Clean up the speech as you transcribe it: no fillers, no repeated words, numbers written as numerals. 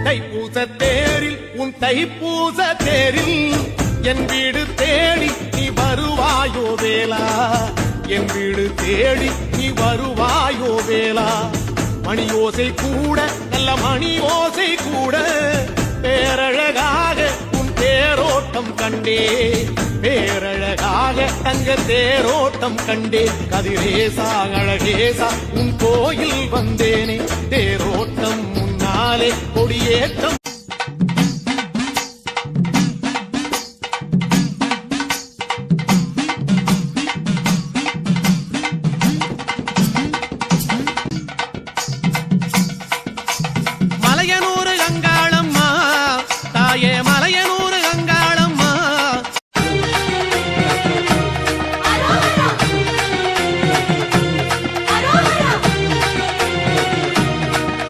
தைப்பூச தேரில் உன் தைப்பூச தேரில் என் வீடு தேடி நீ வருவாயோ வேலா, என் வீடு தேடி நீ வருவாயோ வேலா. மணியோசை கூட நல்ல மணியோசை கூட பேரழகாக உன் தேரோட்டம் கண்டே, பேரழகாக தங்க தேரோட்டம் கண்டே. கதிரேசா அழகேசா உன் கோயில் வந்தேனே தேரோட்டம்